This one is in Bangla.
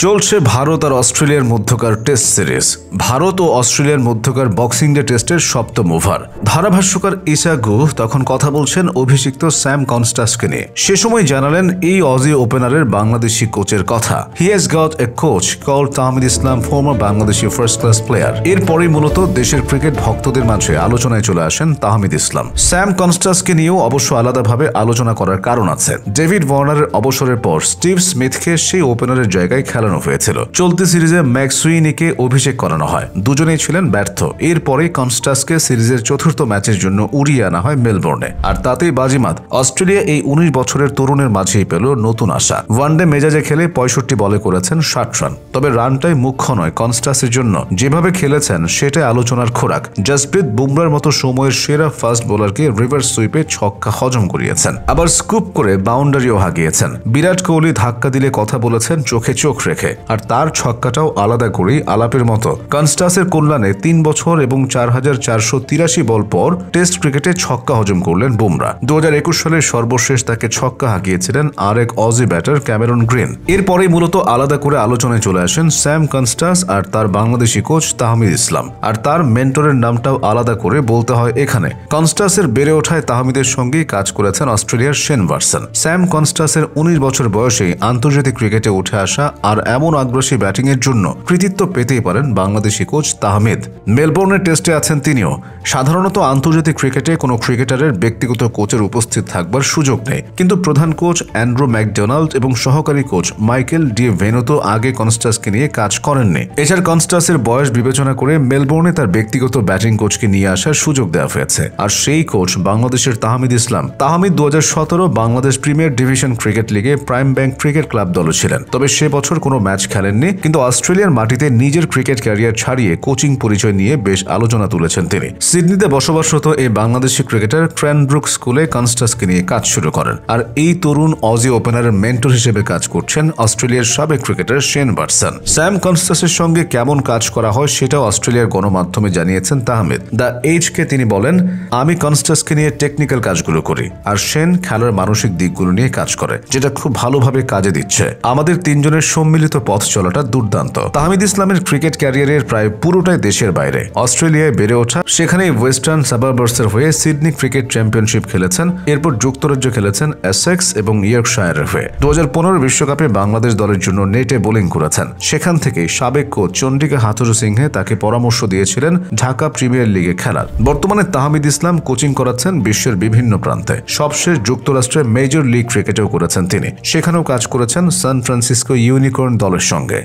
চলছে ভারত আর অস্ট্রেলিয়ার মধ্যকার টেস্ট সিরিজ। ভারত ও অস্ট্রেলিয়ার মধ্যকার বক্সিং ডে টেস্টের সপ্তম ওভার। ধারাভাষ্যকার ইসা গুহ তখন কথা বলছেন অভিষিক্ত স্যাম কনস্টাসকে নিয়ে। সে সময় জানালেন এই অজি ওপেনারের বাংলাদেশি কোচের কথা। He has got a coach called Tahmid Islam, former Bangladeshi first class player. এরপরই মূলত দেশের ক্রিকেট ভক্তদের মাঝে আলোচনায় চলে আসেন তাহমিদ ইসলাম। স্যাম কনস্টাসকে নিয়েও অবশ্য আলাদাভাবে আলোচনা করার কারণ আছে। ডেভিড ওয়ার্নারের অবসরের পর স্টিভ স্মিথকে সেই ওপেনারের জায়গায় খেলানো হয়েছিল। চলতি সিরিজে ম্যাকসুইনিকে অভিষেক করানো হয়, দুজনেই ছিলেন ব্যর্থ। এরপরে কনস্টাসকে সিরিজের চতুর্থ ম্যাচের জন্য উড়িয়ে আনা হয় মেলবোর্নে, আর তাতেই বাজিমাত। অস্ট্রেলিয়া এই 19 বছরের তরুণের মাঝেই পেল নতুন আশা। ওয়ানডে মেজাজে খেলে 65 বলে করেছেন 60 রান। তবে রানটাই মুখ্য নয় কনস্টাসের জন্য, যেভাবে খেলেছেন সেটাই আলোচনার খোরাক। জসপ্রীত বুমরার মতো সময়ের সেরা ফাস্ট বোলারকে রিভার্স সুইপে ছক্কা হজম করিয়েছেন, আবার স্কুপ করে বাউন্ডারিও হাগিয়েছেন। বিরাট কোহলি ধাক্কা দিলে কথা বলেছেন চোখে চোখ রেখে, আর তার ছক্কাটাও আলাদা করেই আলাপের মতো। কনস্টাসের কল্যাণে 3 বছর এবং 4483 বল পর টেস্ট ক্রিকেটে ছক্কা হজম করলেন বুমরা। 2021 সালের সর্বশেষ তাকে ছক্কা হাঁকিয়েছিলেন আরেক অজি ব্যাটার ক্যামেরন গ্রিন। এরপরেই মূলত আলাদা করে আলোচনায় চলে আসেন স্যাম কনস্টাস আর তার বাংলাদেশি কোচ তাহমিদ ইসলাম। আর তার মেন্টরের নামটাও আলাদা করে বলতে হয় এখানে। কনস্টাসের বেড়ে ওঠায় তাহমিদের সঙ্গেই কাজ করেছেন অস্ট্রেলিয়ার শেন ওয়াটসন। স্যাম কনস্টাসের 19 বছর বয়সেই আন্তর্জাতিক ক্রিকেটে উঠে আসা আর এমন আগ্রাসী ব্যাটিং এর জন্য কৃতিত্ব পেতেই পারেন বাংলাদেশি কোচ তাহমিদ। মেলবোর্নের টেস্টে আছেন তিনিও। সাধারণত আন্তর্জাতিক ক্রিকেটে কোনো ক্রিকেটারের ব্যক্তিগত কোচের উপস্থিত থাকবার সুযোগ নেই, কিন্তু প্রধান কোচ অ্যান্ড্রু ম্যাকডোনাল্ড এবং সহকারী কোচ মাইকেল ডি ভেনোতো আগে কনস্টাসকে নিয়ে কাজ করেননি। এছাড়া কনস্টাসের বয়স বিবেচনা করে মেলবোর্নে তার ব্যক্তিগত ব্যাটিং কোচকে নিয়ে আসার সুযোগ দেওয়া হয়েছে, আর সেই কোচ বাংলাদেশের Tahmid Islam. Tahmid 2017 Bangladesh Premier Division Cricket লিগে প্রাইম ব্যাংক ক্রিকেট ক্লাব দলে ছিলেন। তবে সে বছর কোনো ম্যাচ খেলেননি, কিন্তু অস্ট্রেলিয়ার মাটিতে নিজের ক্রিকেট ক্যারিয়ার ছাড়িয়ে কোচিং পরিচয় নিয়ে বেশ আলোচনা তুলেছেন তিনি। সিডনিতে বসবাসরত এই বাংলাদেশি ক্রিকেটার ক্র্যানব্রুক স্কুলে কনস্টাসকে নিয়ে কাজ শুরু করেন, আর এই তরুণ অজি ওপেনারের মেন্টর হিসেবে কাজ করছেন অস্ট্রেলিয়ার সাবেক ক্রিকেটার শেন ওয়াটসন। স্যাম কনস্টাসের সঙ্গে কেমন কাজ করা হয় সেটাও অস্ট্রেলিয়ার গণমাধ্যমে জানিয়েছেন তাহমিদ। দ্য এজকে তিনি বলেন, আমি কনস্টাসকে নিয়ে টেকনিক্যাল কাজগুলো করি, আর শেন খেলার মানসিক দিকগুলো নিয়ে কাজ করে, যেটা খুব ভালোভাবে কাজে দিচ্ছে। আমাদের তিনজনের সম্মিলিত পথ চলাটা দুর্দান্ত। তাহমিদ ইসলামের ক্রিকেট ক্যারিয়ারের প্রায় পুরোটাই দেশের বাইরে। অস্ট্রেলিয়ায় বেড়ে ওঠা, সেখানেই ওয়েস্টার্ন সাবারবার্সের হয়ে সিডনি ক্রিকেট চ্যাম্পিয়নশিপ খেলেছেন। এরপর যুক্তরাজ্য খেলেছেন এসেক্স এবং ইয়র্কশায়ারের হয়ে। 2015 বিশ্বকাপে বাংলাদেশ দলের জন্য নেটে বোলিং করেছেন। সেখান থেকে সাবেক কোচ চন্ডিকা হাথুরু সিংহে তাকে পরামর্শ দিয়েছিলেন ঢাকা প্রিমিয়ার লিগে খেলার। বর্তমানে তাহমিদ ইসলাম কোচিং করাচ্ছেন বিশ্বের বিভিন্ন প্রান্তে। সবশেষ যুক্তরাষ্ট্রের মেজর লিগ ক্রিকেটেও করেছেন তিনি। সেখানেও কাজ করেছেন সান ফ্রান্সিসকো ইউনিকর্ন দলের সঙ্গে।